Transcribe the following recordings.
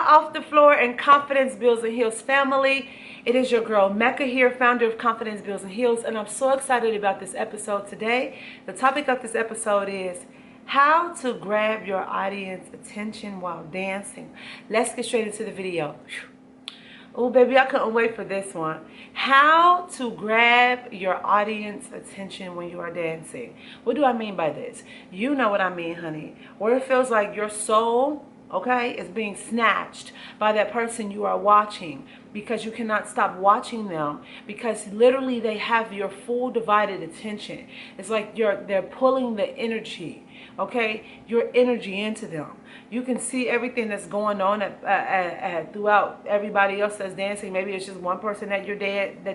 off the floor and Confidence Builds and Heals family. It is your girl Mecca here, founder of Confidence Builds and Heals, and I'm so excited about this episode today. The topic of this episode is how to grab your audience attention while dancing. Let's get straight into the video. Oh, baby, I couldn't wait for this one. How to grab your audience attention when you are dancing. What do I mean by this? You know what I mean, honey. Where it feels like your soul, okay, is being snatched by that person you are watching because you cannot stop watching them because literally they have your full divided attention. It's like they're pulling the energy, okay, your energy into them. You can see everything that's going on throughout everybody else that's dancing. Maybe it's just one person that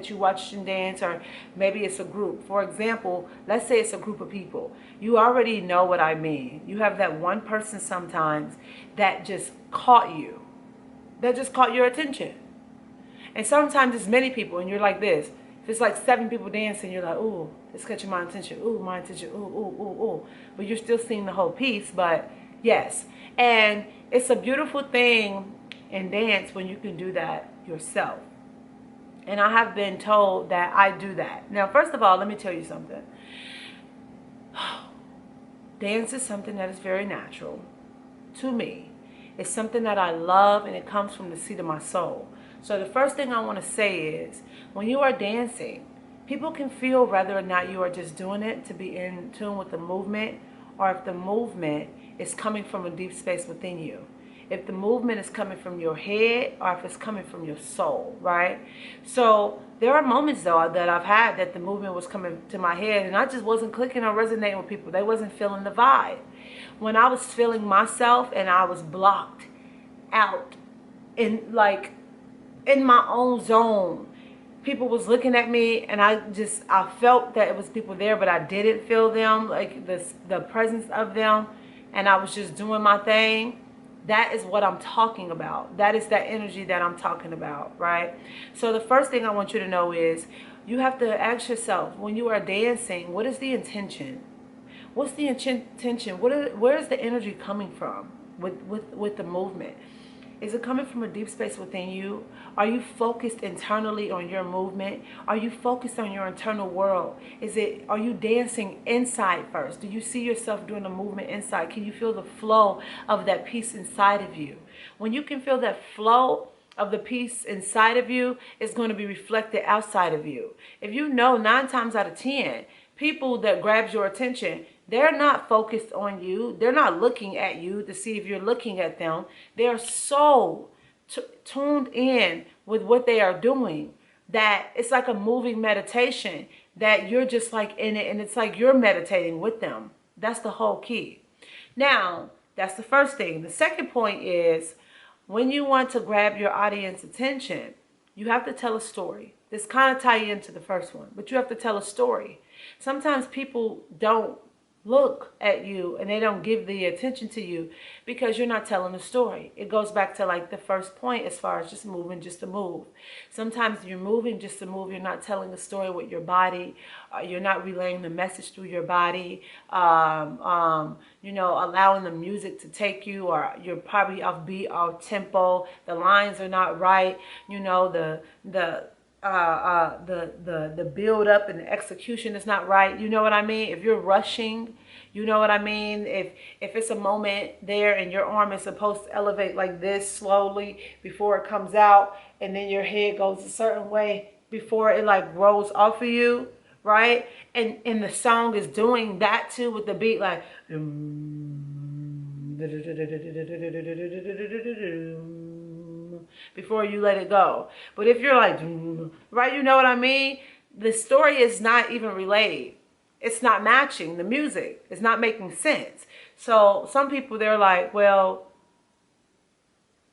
you watch and dance, or maybe it's a group. For example, let's say it's a group of people. You already know what I mean. You have that one person sometimes that just caught you, that just caught your attention. And sometimes it's many people, and you're like this. If it's like 7 people dancing, you're like, ooh, it's catching my attention. Ooh, my attention. Ooh, ooh, ooh, ooh. But you're still seeing the whole piece. But yes, and it's a beautiful thing in dance when you can do that yourself. And I have been told that I do that. Now, first of all, let me tell you something. Dance is something that is very natural to me. It's something that I love, and it comes from the seat of my soul. So the first thing I want to say is, when you are dancing, people can feel whether or not you are just doing it to be in tune with the movement, or if the movement is coming from a deep space within you. If the movement is coming from your head, or if it's coming from your soul, right? So there are moments, though, that I've had that the movement was coming to my head, and I just wasn't clicking or resonating with people. They wasn't feeling the vibe. When I was feeling myself and I was blocked out in my own zone, people was looking at me, and I felt that it was people there, but I didn't feel them, like the presence of them, and I was just doing my thing. That is what I'm talking about. That is that energy that I'm talking about, right? So the first thing I want you to know is you have to ask yourself, when you are dancing, what is the intention? What's the intention? Where is the energy coming from with the movement? Is it coming from a deep space within you? Are you focused internally on your movement? Are you focused on your internal world? Are you dancing inside first? Do you see yourself doing a movement inside? Can you feel the flow of that piece inside of you? When you can feel that flow of the piece inside of you, it's going to be reflected outside of you. If you know 9 times out of 10, people that grabs your attention, they're not focused on you. They're not looking at you to see if you're looking at them. They're so tuned in with what they are doing that it's like a moving meditation, that you're just like in it, and it's like you're meditating with them. That's the whole key. Now, that's the first thing. The second point is, when you want to grab your audience attention, you have to tell a story. This kind of ties into the first one, but you have to tell a story. Sometimes people don't look at you and they don't give the attention to you because you're not telling a story. It goes back to like the first point, as far as just moving just to move. Sometimes you're moving just to move. You're not telling a story with your body. You're not relaying the message through your body. Allowing the music to take you, or you're probably off beat, off tempo. The lines are not right. The build up and the execution is not right. You know what I mean? If you're rushing, you know what I mean? If it's a moment there and your arm is supposed to elevate like this slowly before it comes out, and then your head goes a certain way before it like rolls off of you, right? And the song is doing that too with the beat, like before you let it go. But if you're like, right, you know what I mean? The story is not even relayed. It's not matching the music. It's not making sense. So some people, they're like, well,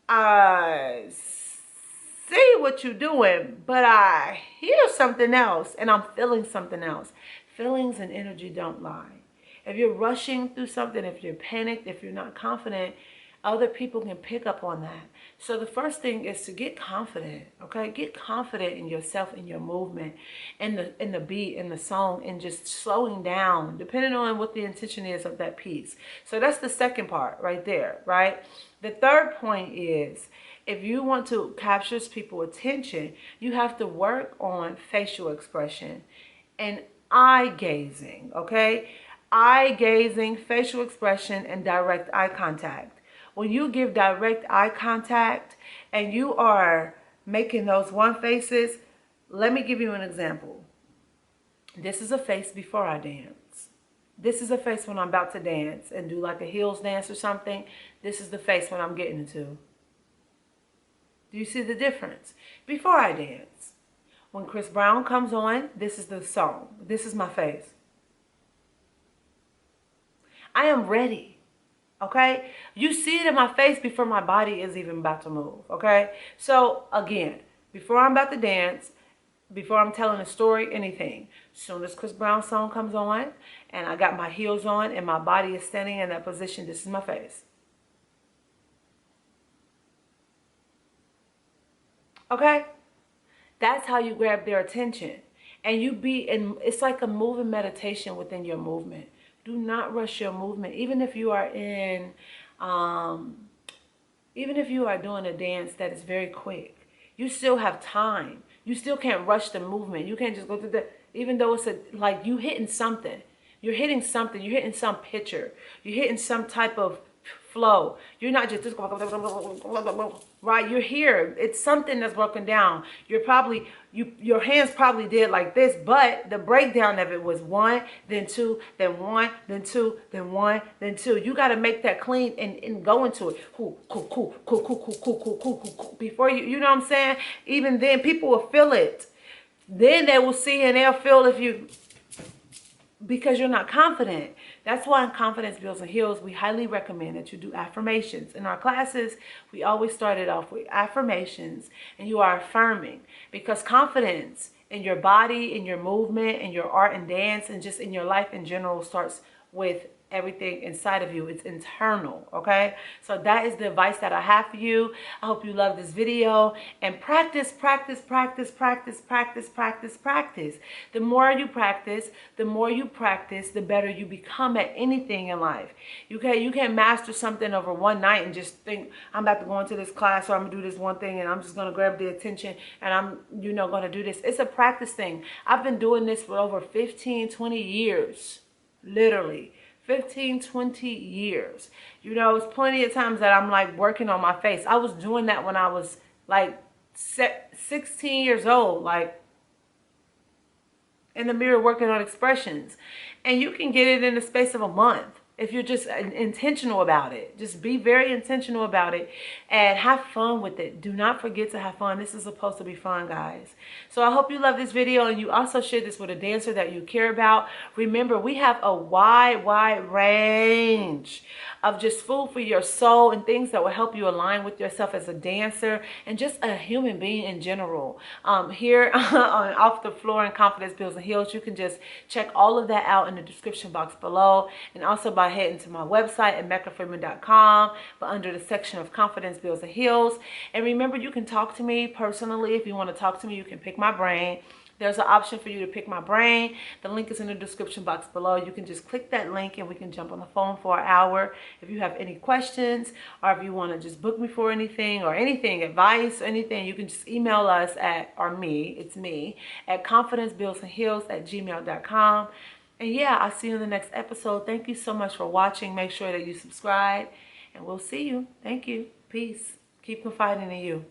I see what you're doing, but I hear something else, and I'm feeling something else. Feelings and energy don't lie. If you're rushing through something, if you're panicked, if you're not confident, Other people can pick up on that. So the first thing is to get confident, okay? Get confident in yourself, in your movement, in the beat, in the song, and just slowing down, depending on what the intention is of that piece. So that's the second part right there, right? The third point is, if you want to capture people's attention, you have to work on facial expression and eye gazing, okay? Eye gazing, facial expression, and direct eye contact. When you give direct eye contact and you are making those one faces, let me give you an example. This is a face before I dance. This is a face when I'm about to dance and do like a heels dance or something. This is the face when I'm getting into. Do you see the difference? Before I dance. When Chris Brown comes on, this is the song. This is my face. I am ready. Okay? You see it in my face before my body is even about to move. Okay? So, again, before I'm about to dance, before I'm telling a story, anything. As soon as Chris Brown's song comes on, and I got my heels on, and my body is standing in that position, this is my face. Okay? That's how you grab their attention. And you be in, it's like a moving meditation within your movement. Do not rush your movement. Even if you are in, even if you are doing a dance that is very quick, you still have time. You still can't rush the movement. You can't just go through the, even though it's like you hitting something. You're hitting something. You're hitting some picture. You're hitting some type of flow. You're not just right. You're here. It's something that's broken down. You're probably your hands probably did like this, but the breakdown of it was 1, then 2, then 1, then 2, then 1, then 2. You got to make that clean and go into it. Cool. Before you know what I'm saying? Even then, people will feel it. Then they will see and they'll feel if you. Because you're not confident. That's why in Confidence Builds and Heals, we highly recommend that you do affirmations. In our classes, we always started off with affirmations, and you are affirming. Because confidence in your body, in your movement, in your art and dance, and just in your life in general starts with everything inside of you. It's internal, okay? So that is the advice that I have for you. I hope you love this video. And practice. The more you practice, the better you become at anything in life. You can't master something over one night and just think, I'm about to go into this class, or I'm gonna do this one thing, and I'm just gonna grab the attention, and I'm gonna do this. It's a practice thing. I've been doing this for over 15, 20 years, literally. 15, 20 years. It's plenty of times that I'm like working on my face. I was doing that when I was like 16 years old, like in the mirror working on expressions. And you can get it in the space of a month if you're just intentional about it. Just be very intentional about it and have fun with it. Do not forget to have fun. This is supposed to be fun, guys. So I hope you love this video, and you also share this with a dancer that you care about. Remember, we have a wide range of just food for your soul and things that will help you align with yourself as a dancer and just a human being in general. Here on Off the Floor and Confidence Builds and Heals, you can just check all of that out in the description box below, and also by heading to my website at meccafreeman.com, but under the section of Confidence Builds and Heals. And remember, you can talk to me personally. If you want to talk to me, you can pick my brain. There's an option for you to pick my brain. The link is in the description box below. You can just click that link and we can jump on the phone for an hour. If you have any questions, or if you want to just book me for anything, or anything, advice, anything, you can just email us at, or me, it's me, at confidencebuildsandheals@gmail.com. And yeah, I'll see you in the next episode. Thank you so much for watching. Make sure that you subscribe, and we'll see you. Thank you. Peace. Keep confiding in you.